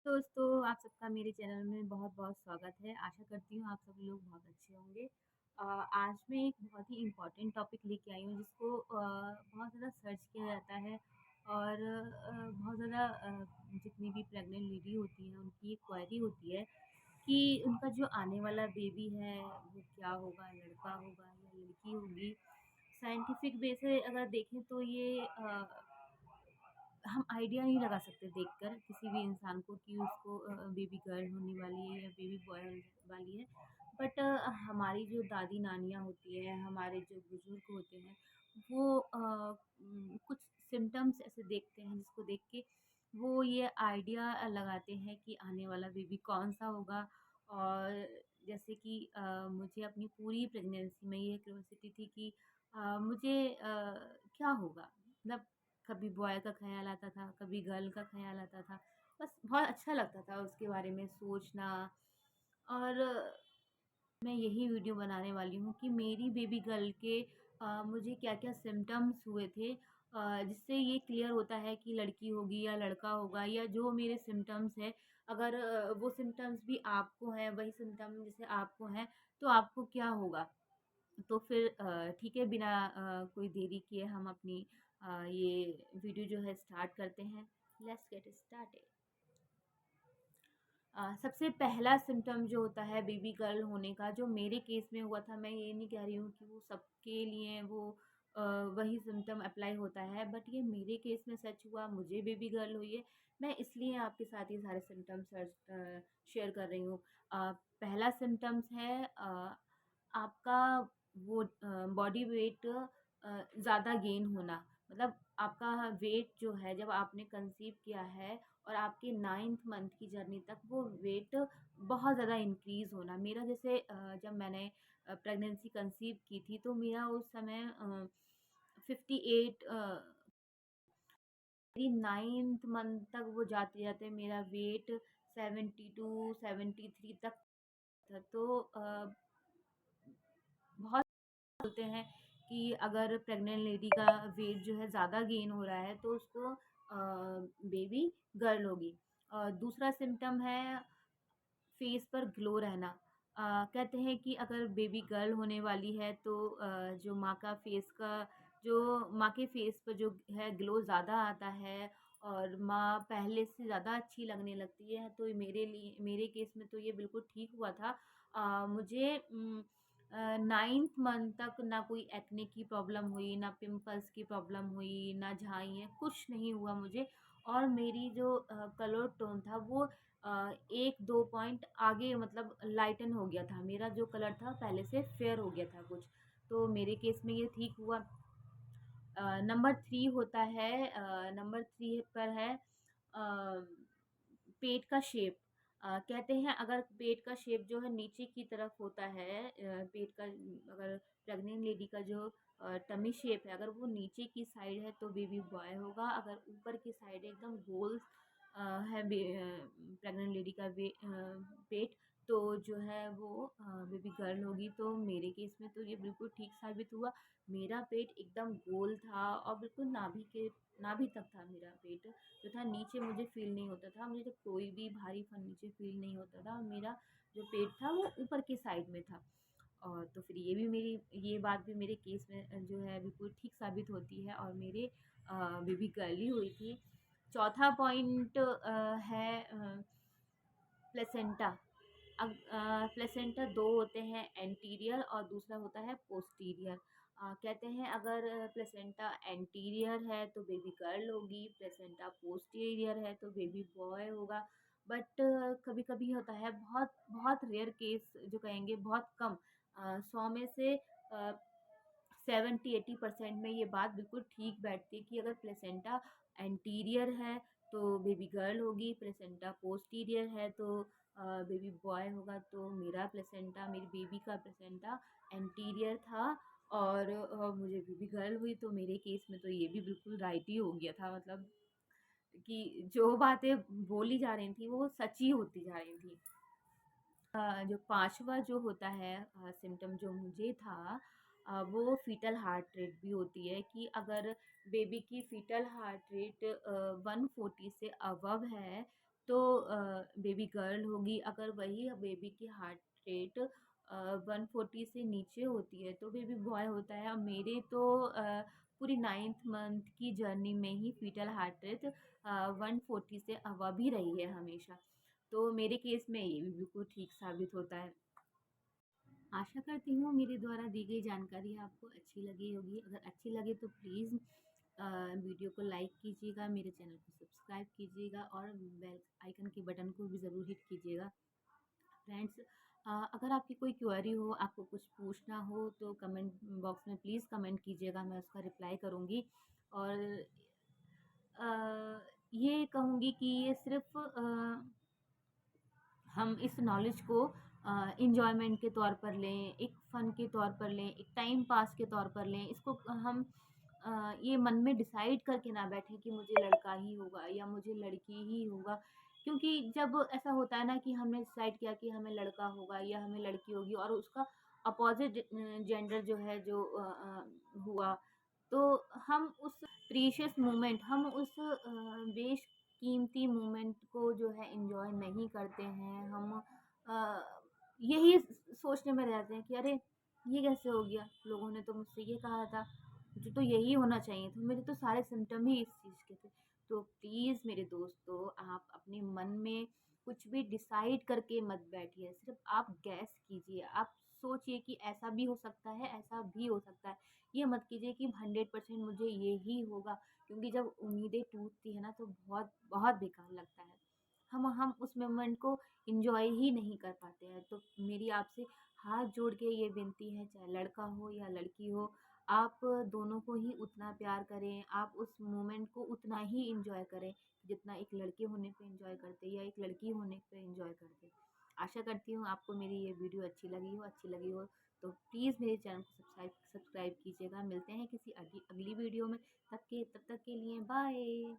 दोस्तों, आप सबका मेरे चैनल में बहुत-बहुत स्वागत है। आशा करती हूँ आप सभी लोग बहुत अच्छे होंगे। आज मैं एक बहुत ही इम्पोर्टेंट टॉपिक लेके आई हूँ जिसको बहुत ज़्यादा सर्च किया जाता है और बहुत ज़्यादा जितनी भी प्रेग्नेंट लेडी होती हैं उनकी एक क्वेरी होती है कि उनका जो आने वाला बेबी है वो क्या होगा, लड़का होगा या लड़की होगी। साइंटिफिक वे से अगर देखें तो ये हम आइडिया नहीं लगा सकते देखकर किसी भी इंसान को कि उसको बेबी गर्ल होने वाली है या बेबी बॉय होने वाली है। बट हमारी जो दादी नानियाँ होती हैं, हमारे जो बुजुर्ग होते हैं, वो कुछ सिम्टम्स ऐसे देखते हैं जिसको देख के वो ये आइडिया लगाते हैं कि आने वाला बेबी कौन सा होगा। और जैसे कि मुझे अपनी पूरी प्रेगनेंसी में ये क्यूरियोसिटी थी कि मुझे क्या होगा, मतलब कभी बॉय का ख़्याल आता था, कभी गर्ल का ख़्याल आता था। बस बहुत अच्छा लगता था उसके बारे में सोचना। और मैं यही वीडियो बनाने वाली हूँ कि मेरी बेबी गर्ल के मुझे क्या-क्या सिम्पटम्स हुए थे, जिससे ये क्लियर होता है कि लड़की होगी या लड़का होगा या जो मेरे सिम्पटम्स हैं, अगर वो सिम्पटम्स भी आपको हैं, वही सिम्पटम जैसे आपको हैं, तो आपको क्या होगा। तो फिर ठीक है, बिना कोई देरी किए हम अपनी ये वीडियो जो है स्टार्ट करते हैं। Let's get started. सबसे पहला सिम्पटम जो होता है बेबी गर्ल होने का, जो मेरे केस में हुआ था, मैं ये नहीं कह रही हूँ कि वो सबके लिए वो अ, वही सिम्पटम अप्लाई होता है, बट ये मेरे केस में सच हुआ, मुझे बेबी गर्ल हुई है। मैं इसलिए आपके साथ ये सारे सिम्पटम्स शेयर कर रही हूँ। पहला सिम्पटम्स है आपका वो बॉडी वेट ज़्यादा गेन होना। मतलब आपका वेट जो है जब आपने कंसीव किया है और आपके 9th मंथ की जर्नी तक वो वेट बहुत ज़्यादा इंक्रीज़ होना। मेरा जैसे जब मैंने प्रेगनेंसी कंसीव की थी तो मेरा उस समय 58 मेरी 9th मंथ तक वो जाते-जाते मेरा वेट 72 73 तक था। तो बहुत बोलते हैं कि अगर प्रेग्नेंट लेडी का वेट जो है ज़्यादा गेन हो रहा है तो उसको बेबी गर्ल होगी। दूसरा सिम्पटम है फेस पर ग्लो रहना। कहते हैं कि अगर बेबी गर्ल होने वाली है तो जो माँ का फेस का जो माँ के फेस पर जो है ग्लो ज़्यादा आता है और माँ पहले से ज़्यादा अच्छी लगने लगती है। तो ये मेरे केस में तो ये बिल्कुल ठीक हुआ था। मुझे 9th मंथ तक ना कोई एक्ने की प्रॉब्लम हुई, ना पिंपल्स की प्रॉब्लम हुई, ना झाइयाँ, कुछ नहीं हुआ मुझे। और मेरी जो कलर टोन था वो 1-2 पॉइंट आगे, मतलब लाइटन हो गया था। मेरा जो कलर था पहले से फेयर हो गया था कुछ। तो मेरे केस में ये ठीक हुआ। नंबर 3 होता है, नंबर 3 पर है पेट का शेप। कहते हैं अगर पेट का शेप जो है नीचे की तरफ होता है, पेट का अगर प्रेग्नेंट लेडी का जो टमी शेप है, अगर वो नीचे की साइड है तो बेबी बॉय होगा। अगर ऊपर की साइड एकदम गोल है प्रेग्नेंट लेडी का पेट, तो जो है वो बेबी गर्ल होगी। तो मेरे केस में तो ये बिल्कुल ठीक साबित हुआ। मेरा पेट एकदम गोल था और बिल्कुल नाभि तक था मेरा पेट जो था, नीचे मुझे फ़ील नहीं होता था, मुझे तो कोई भी भारीपन नीचे फ़ील नहीं होता था और मेरा जो पेट था वो ऊपर के साइड में था। और तो फिर ये बात भी मेरे केस में जो है बिल्कुल ठीक साबित होती है और मेरे बेबी गर्ल ही हुई थी। चौथा पॉइंट है प्लेसेंटा। प्लेसेंटा 2 होते हैं, एंटीरियर और दूसरा होता है पोस्टीरियर। कहते हैं अगर प्लेसेंटा एंटीरियर है तो बेबी गर्ल होगी, प्लेसेंटा पोस्टीरियर है तो बेबी बॉय होगा। बट कभी-कभी होता है, बहुत बहुत रेयर केस जो कहेंगे, बहुत कम, 100 में से 70-80% में ये बात बिल्कुल ठीक बैठती है कि अगर प्लेसेंटा एंटीरियर है तो बेबी गर्ल होगी, प्लेसेंटा पोस्टीरियर है तो बेबी बॉय होगा। तो मेरी बेबी का प्लेसेंटा एंटीरियर था और मुझे बेबी गर्ल हुई, तो मेरे केस में तो ये भी बिल्कुल राइट ही हो गया था। मतलब कि जो बातें बोली जा रही थी वो सच ही होती जा रही थी। जो 5वां जो होता है सिम्पटम जो मुझे था, वो फ़ीटल हार्ट रेट भी होती है कि अगर बेबी की फ़ीटल हार्ट रेट 140 से अबव है बेबी गर्ल होगी, अगर वही बेबी की हार्ट रेट 140 से नीचे होती है तो बेबी बॉय होता है। और मेरे तो पूरी 9th मंथ की जर्नी में ही फीटल हार्ट रेट 140 से अबव ही रही है हमेशा। तो मेरे केस में ये भी बिल्कुल ठीक साबित होता है। आशा करती हूँ मेरे द्वारा दी गई जानकारी आपको अच्छी लगी होगी। अगर अच्छी लगे तो प्लीज़ वीडियो को लाइक कीजिएगा, मेरे चैनल को सब्सक्राइब कीजिएगा और बेल आइकन के बटन को भी ज़रूर हिट कीजिएगा। फ्रेंड्स, अगर आपकी कोई क्वेरी हो, आपको कुछ पूछना हो तो कमेंट बॉक्स में प्लीज़ कमेंट कीजिएगा, मैं उसका रिप्लाई करूँगी। और ये कहूँगी कि ये सिर्फ़ हम इस नॉलेज को एन्जॉयमेंट के तौर पर लें, एक फ़न के तौर पर लें, एक टाइम पास के तौर पर लें। इसको हम ये मन में डिसाइड करके ना बैठें कि मुझे लड़का ही होगा या मुझे लड़की ही होगा। क्योंकि जब ऐसा होता है ना कि हमने डिसाइड किया कि हमें लड़का होगा या हमें लड़की होगी और उसका अपोज़िट जेंडर जो है जो हुआ, तो हम उस प्रीशियस मोमेंट, हम उस बेशकीमती मोमेंट को जो है एन्जॉय नहीं करते हैं। हम यही सोचने में रहते हैं कि अरे! ये कैसे हो गया? लोगों ने तो मुझसे ये कहा था, मुझे तो यही होना चाहिए था, मेरे तो सारे सिम्पटम ही इस चीज़ के थे। तो प्लीज़ मेरे दोस्तों, आप अपने मन में कुछ भी डिसाइड करके मत बैठिए, सिर्फ़ आप गैस कीजिए, आप सोचिए कि ऐसा भी हो सकता है, ऐसा भी हो सकता है। ये मत कीजिए कि 100% मुझे ये ही होगा, क्योंकि जब उम्मीदें टूटती हैं ना तो बहुत बहुत बेकार लगता है। हम उस मोमेंट को एन्जॉय ही नहीं कर पाते हैं। तो मेरी आपसे हाथ जोड़ के ये विनती है, चाहे लड़का हो या लड़की हो, आप दोनों को ही उतना प्यार करें, आप उस मोमेंट को उतना ही एन्जॉय करें, जितना एक लड़के होने पे एन्जॉय करते या एक लड़की होने पे एन्जॉय करते। आशा करती हूँ आपको मेरी ये वीडियो अच्छी लगी हो तो प्लीज़ मेरे चैनल को सब्सक्राइब कीजिएगा। मिलते हैं किसी अगली वीडियो में, तब तक के लिए बाय।